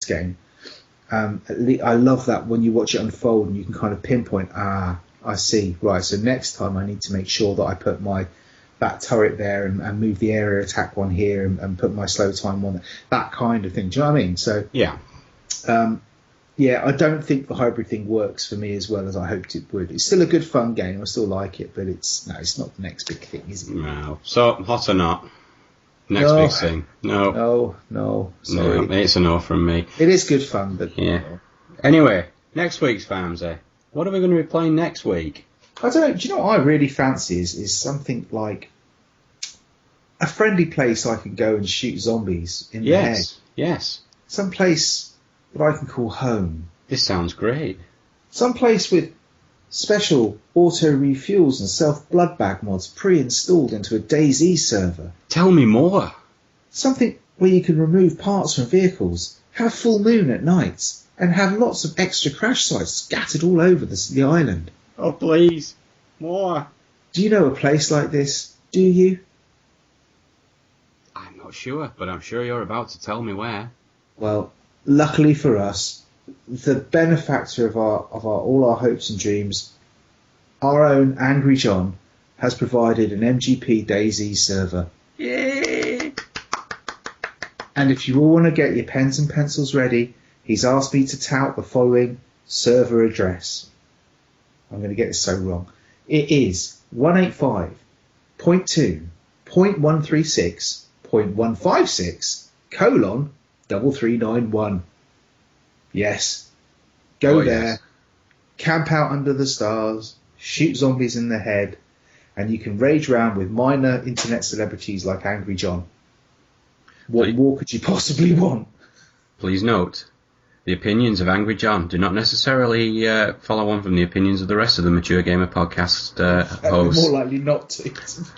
game. I love that when you watch it unfold and you can kind of pinpoint, I see, right, so next time I need to make sure that I put that turret there and move the area attack one here and put my slow time on, that kind of thing. Do you know what I mean? So yeah. I don't think the hybrid thing works for me as well as I hoped it would. It's still a good fun game, I still like it, but it's not the next big thing, is it? No. So, hot or not? Next big thing. No. No. Sorry. No, it's a no from me. It is good fun, but... Yeah. Anyway, next week's Vimesy. What are we going to be playing next week? I don't know. Do you know what I really fancy is something like a friendly place I can go and shoot zombies in the head. Yes. Some place that I can call home. This sounds great. Some place with special auto refuels and self blood bag mods pre-installed into a DayZ server. Tell me more. Something where you can remove parts from vehicles, have full moon at night, and have lots of extra crash sites scattered all over the island. Oh, please. More. Do you know a place like this? Do you? I'm not sure, but I'm sure you're about to tell me where. Well, luckily for us, the benefactor of all our hopes and dreams, our own Angry John, has provided an MGP DayZ server. Yay! And if you all want to get your pens and pencils ready, he's asked me to tout the following server address. I'm going to get this so wrong. It is 185.2.136.156:3391. Yes. Go there, yes. Camp out under the stars, shoot zombies in the head, and you can rage around with minor internet celebrities like Angry John. What more could you possibly want? Please note, the opinions of Angry John do not necessarily follow on from the opinions of the rest of the Mature Gamer podcast hosts. More likely not to.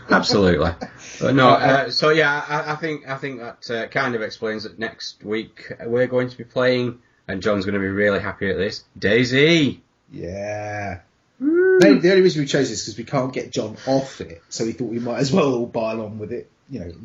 Absolutely. But no, I think that kind of explains that next week we're going to be playing, and John's going to be really happy at this, DayZ. Yeah. The only reason we chose this is because we can't get John off it, so we thought we might as well all pile on with it,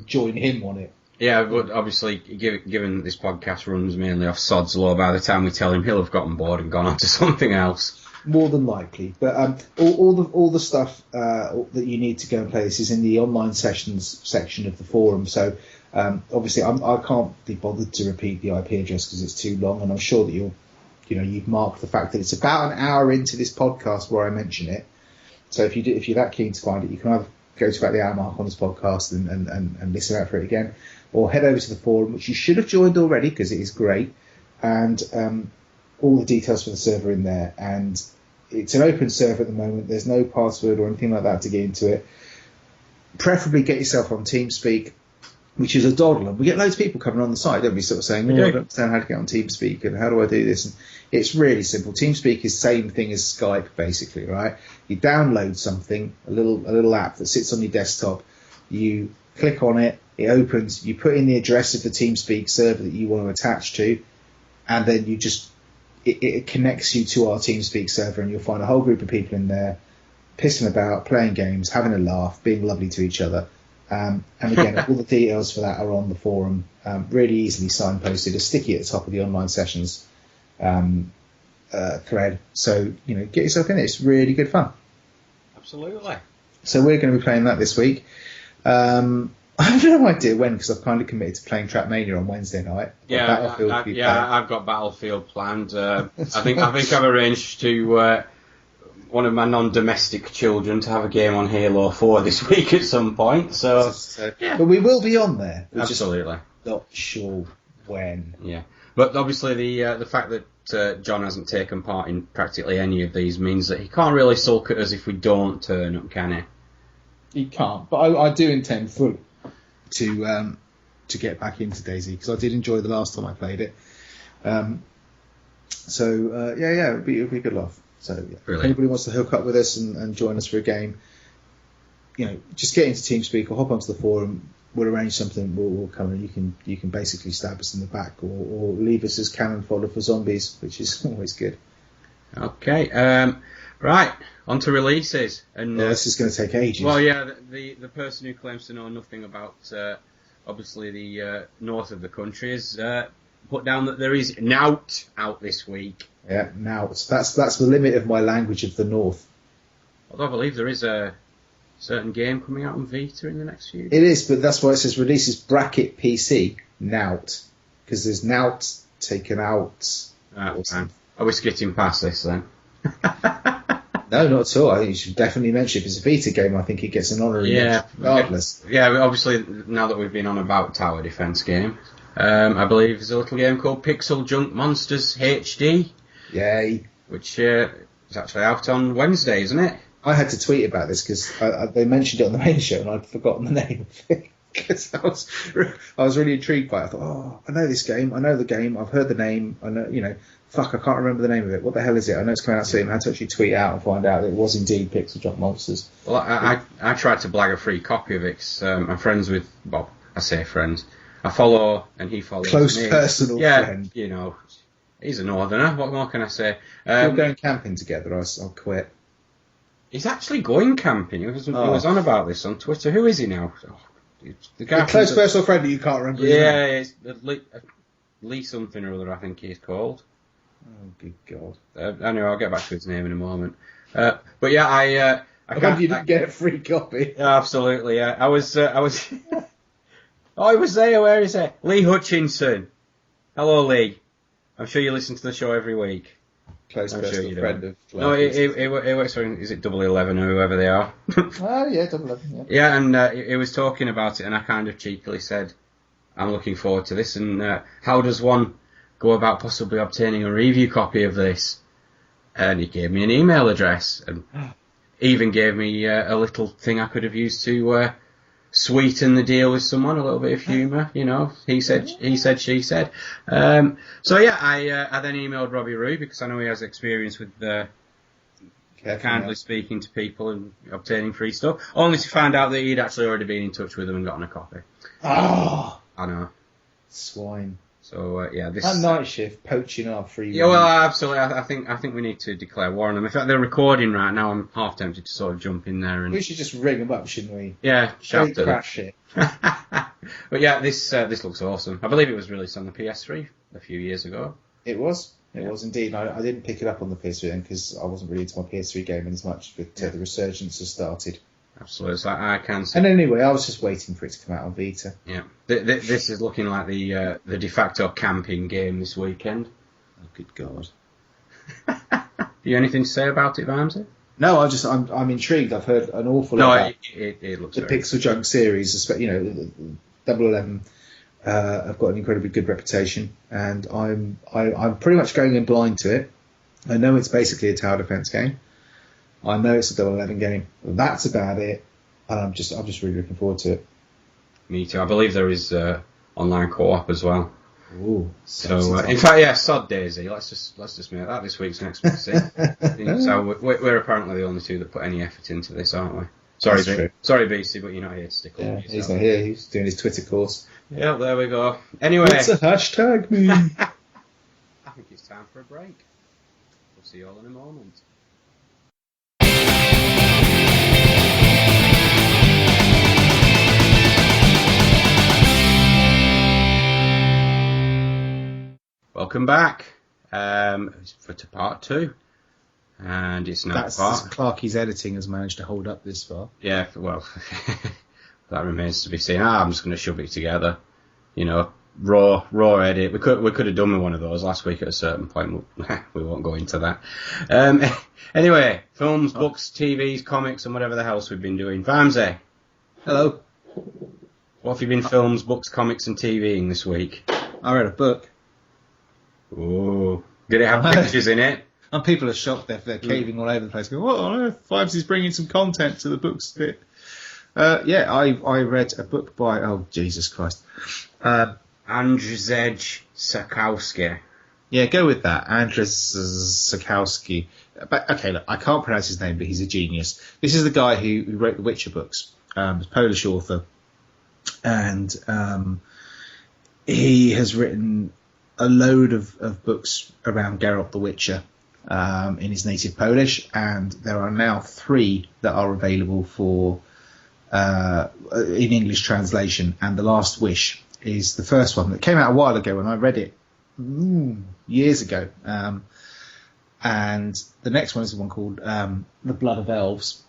join him on it. Yeah, but obviously, given this podcast runs mainly off Sod's Law, by the time we tell him, he'll have gotten bored and gone on to something else. More than likely. But all the stuff that you need to go and play this is in the online sessions section of the forum. So obviously, I can't be bothered to repeat the IP address because it's too long, and I'm sure that you've marked the fact that it's about an hour into this podcast where I mention it. So if you're that keen to find it, you can either go to about the hour mark on this podcast and listen out for it again, or head over to the forum, which you should have joined already because it is great, and all the details for the server in there. And it's an open server at the moment. There's no password or anything like that to get into it. Preferably get yourself on TeamSpeak, which is a doddle. And we get loads of people coming on the site, don't we, sort of saying, I don't understand how to get on TeamSpeak and how do I do this? And it's really simple. TeamSpeak is the same thing as Skype, basically, right? You download something, a little app that sits on your desktop. You click on it, it opens, you put in the address of the TeamSpeak server that you want to attach to, and then you just it connects you to our TeamSpeak server, and you'll find a whole group of people in there pissing about, playing games, having a laugh, being lovely to each other. And again, all the details for that are on the forum, really easily signposted, a sticky at the top of the online sessions thread. So, get yourself in it. It's really good fun. Absolutely. So we're going to be playing that this week. I have no idea when, because I've kind of committed to playing Trackmania on Wednesday night. I've got Battlefield planned. I think I've arranged to one of my non-domestic children to have a game on Halo 4 this week at some point. So yeah. But we will be on there. We're absolutely just not sure when. Yeah, but obviously the fact that John hasn't taken part in practically any of these means that he can't really sulk at us if we don't turn up, can he? He can't. But I do intend fully to get back into DayZ because I did enjoy the last time I played it. It'll be a good laugh. So if anybody wants to hook up with us and join us for a game, just get into TeamSpeak or hop onto the forum. We'll arrange something. We'll come and you can basically stab us in the back or leave us as cannon fodder for zombies, which is always good. Okay, right, on to releases. And this is going to take ages. Well, yeah, the person who claims to know nothing about obviously the north of the country is put down that there is Nout out this week. Yeah, Nout. That's the limit of my language of the north. Although I believe there is a certain game coming out on Vita in the next few days. It is, but that's why it says releases bracket PC, Nout. Because there's Nout taken out. Are we skipping past this then? No, not at all. I think you should definitely mention if it's a Vita game, I think it gets an honorary mention regardless. Yeah, obviously, now that we've been on about tower defense game, I believe there's a little game called Pixel Junk Monsters HD. Yay. Which is actually out on Wednesday, isn't it? I had to tweet about this because they mentioned it on the main show and I'd forgotten the name of it. Because I was really intrigued by it. I thought, I know this game. I know the game. I've heard the name. I know, fuck, I can't remember the name of it. What the hell is it? I know it's coming out soon. I had to actually tweet out and find out that it was indeed Pixel Junk Monsters. Well, I tried to blag a free copy of it because I'm friends with, well, I say friends. I follow and he follows Close me. personal friend. You know, he's a northerner. What more can I say? If we're going camping together, I'll quit. He's actually going camping. He was on about this on Twitter. Who is he now? The guy close personal friend that you can't remember. Yeah, it's Lee something or other, I think he's called. Oh, good God. Anyway, I'll get back to his name in a moment. But yeah, I can't. You didn't get a free copy. Absolutely, yeah. I was. Oh, he was there. Where is it? Lee Hutchinson. Hello, Lee. I'm sure you listen to the show every week. Close personal friend of. No, he works for. Is it 11 or whoever they are? Oh yeah, 11. Yeah. Yeah, and he was talking about it, and I kind of cheekily said, "I'm looking forward to this." And how does one go about possibly obtaining a review copy of this? And he gave me an email address, and even gave me a little thing I could have used to sweeten the deal with someone, a little bit of humour, you know. He said, she said. So yeah, I then emailed Robbie Roo because I know he has experience with kindly speaking to people and obtaining free stuff, only to find out that he'd actually already been in touch with them and gotten a copy. Oh, I know. Swine. So yeah, this that night shift poaching our free. Yeah, well, absolutely. I think we need to declare war on them. In fact, they're recording right now. I'm half tempted to sort of jump in there and. We should just ring them up, shouldn't we? Yeah, shout at them. Crash it. But yeah, this looks awesome. I believe it was released on the PS3 a few years ago. It was. It was indeed. I didn't pick it up on the PS3 then because I wasn't really into my PS3 gaming as much, but the resurgence has started. Absolutely, so I can see. And anyway, I was just waiting for it to come out on Vita. Yeah, this is looking like the de facto camping game this weekend. Oh, good God! You anything to say about it, Vimesy? No, I'm intrigued. I've heard an awful lot about it looks the Pixel Junk series. You know, 011 have got an incredibly good reputation, and I'm pretty much going in blind to it. I know it's basically a tower defense game. I know it's a 011 game. That's about it, and I'm just really looking forward to it. Me too. I believe there is online co-op as well. Ooh, so in fact, yeah, sod Daisy. Let's just make that this week's next week's. So we're apparently the only two that put any effort into this, aren't we? Sorry, BC, but you're not here to stick up. Yeah, he's not here. He's doing his Twitter course. Yeah, there we go. Anyway, what's a hashtag mean? I think it's time for a break. We'll see you all in a moment. Welcome back to part 2, and it's now Clarky's editing has managed to hold up this far. Yeah, well, that remains to be seen. I'm just going to shove it together, you know, raw edit. We could have done with one of those last week at a certain point. We won't go into that. Anyway, films, books, TVs, comics, and whatever the else we've been doing. Vimesy, hello. What have you been films, books, comics, and TVing this week? I read a book. Oh, did it have pictures in it? And people are shocked. They're caving all over the place. Going, what on earth? Vimesy is bringing some content to the books bit. Yeah, I read a book by, oh, Jesus Christ. Andrzej Sapkowski. Yeah, go with that. Andrzej Sapkowski. But, okay, look, I can't pronounce his name, but he's a genius. This is the guy who wrote the Witcher books. He's a Polish author. And he has written a load of books around Geralt the Witcher in his native Polish, and there are now 3 that are available for in English translation, and The Last Wish is the first one that came out a while ago, and I read it years ago. And the next one is the one called The Blood of Elves.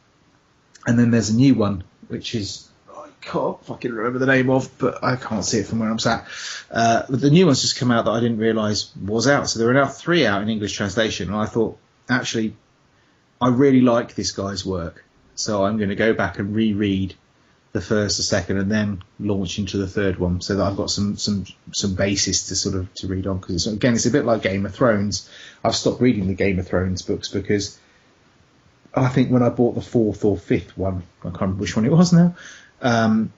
And then there's a new one, which is, I can't fucking remember the name of, but I can't see it from where I'm sat. But the new one's just come out that I didn't realise was out. So there are now 3 out in English translation. And I thought, actually, I really like this guy's work. So I'm going to go back and reread the first, the second, and then launch into the third one, so that I've got some basis to read on. Because it's a bit like Game of Thrones. I've stopped reading the Game of Thrones books because I think when I bought the 4th or 5th one, I can't remember which one it was now. I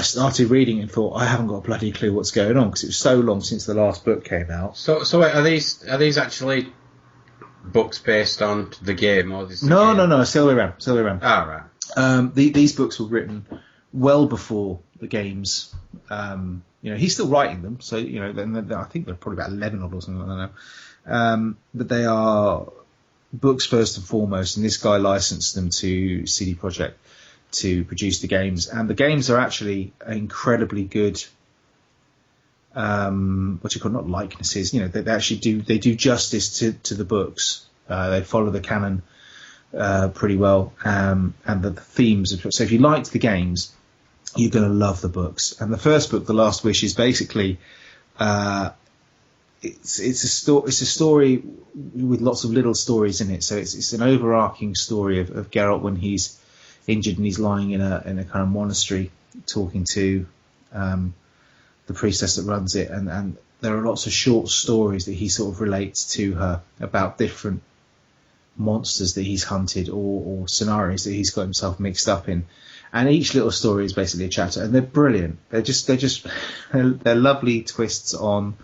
started reading and thought, I haven't got a bloody clue what's going on, because it was so long since the last book came out. So wait, are these actually books based on the game, or this? No, still the way around. Oh, right. These books were written well before the games. He's still writing them, so I think they're probably about 11 or something. I don't know, but they are books first and foremost, and this guy licensed them to CD Projekt to produce the games, and the games are actually incredibly good. Not likenesses. They actually do justice to the books. They follow the canon pretty well, and the themes. So if you liked the games, you're going to love the books. And the first book, The Last Wish, is basically it's a story with lots of little stories in it. So it's an overarching story of Geralt when he's injured and he's lying in a kind of monastery talking to the priestess that runs it, and there are lots of short stories that he sort of relates to her about different monsters that he's hunted or scenarios that he's got himself mixed up in, and each little story is basically a chapter, and they're brilliant. They're lovely twists on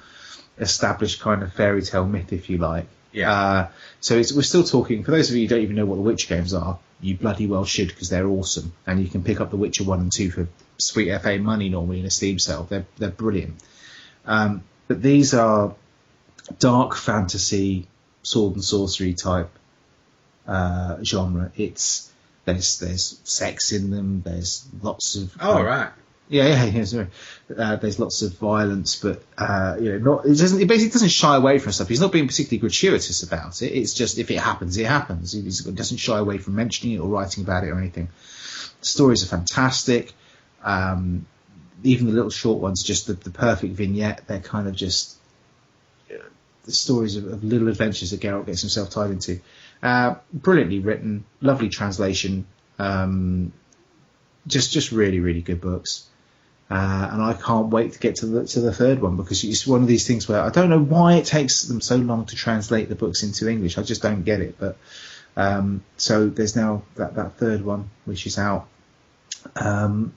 established kind of fairy tale myth, if you like. Yeah. So we're still talking. For those of you who don't even know what the Witcher games are, you bloody well should, because they're awesome, and you can pick up The Witcher 1 and 2 for sweet FA money normally in a Steam sale. They're brilliant. But these are dark fantasy, sword and sorcery type genre. There's sex in them. There's lots of right. Yeah. Sorry. There's lots of violence, but it basically doesn't shy away from stuff. He's not being particularly gratuitous about it. It's just, if it happens, it happens. He doesn't shy away from mentioning it or writing about it or anything. The stories are fantastic. Even the little short ones, just the perfect vignette. They're kind of just the stories of little adventures that Geralt gets himself tied into. Brilliantly written, lovely translation. Just really, really good books. And I can't wait to get to the third one, because it's one of these things where I don't know why it takes them so long to translate the books into English. I just don't get it. But so there's now that third one which is out.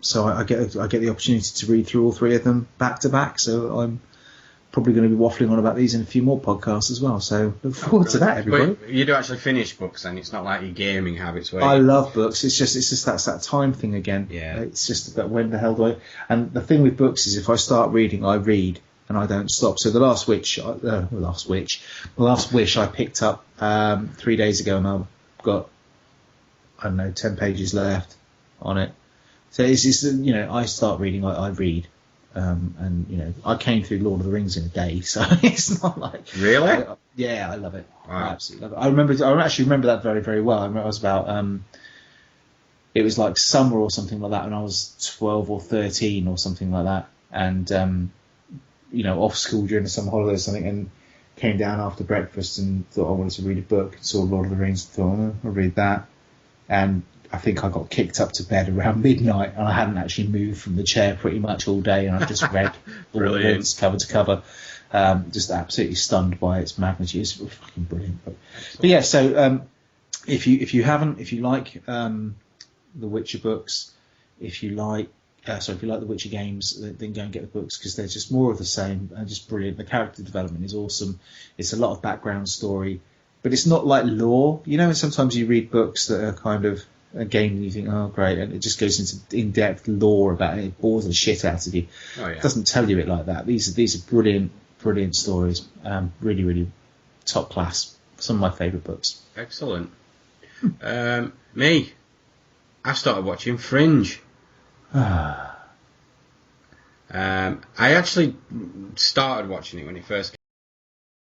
So I get the opportunity to read through all 3 of them back to back. So I'm probably going to be waffling on about these in a few more podcasts as well. So look forward to that, everybody. But you do actually finish books, then? It's not like your gaming habits where I love books. It's just that time thing again. Yeah. It's just about when the hell do I... And the thing with books is, if I start reading, I read and I don't stop. So The Last Wish I picked up 3 days ago, and I've got, 10 pages left on it. So it's I start reading, I read. And I came through Lord of the Rings in a day, so it's not like... Really? I love it. Wow. I absolutely love it. I actually remember that very, very well. I remember I was about... it was like summer or something like that, when I was 12 or 13 or something like that, and off school during the summer holidays or something, and came down after breakfast and thought I wanted to read a book, saw Lord of the Rings, and thought, I'll read that. And I think I got kicked up to bed around midnight, and I hadn't actually moved from the chair pretty much all day, and I just read all the books cover to cover, just absolutely stunned by its magnitude. It's a fucking brilliant book. But yeah, so if you like the Witcher books, if you like the Witcher games, then go and get the books, because they're just more of the same and just brilliant. The character development is awesome. It's a lot of background story, but it's not like lore. Sometimes you read books that are kind of a game and you think, oh great, and it just goes into in-depth lore about it. It bores the shit out of you. Oh, yeah. It doesn't tell you it like that. These are brilliant stories. Really, really top class. Some of my favourite books. Excellent. Me, I started watching Fringe. I actually started watching it when it first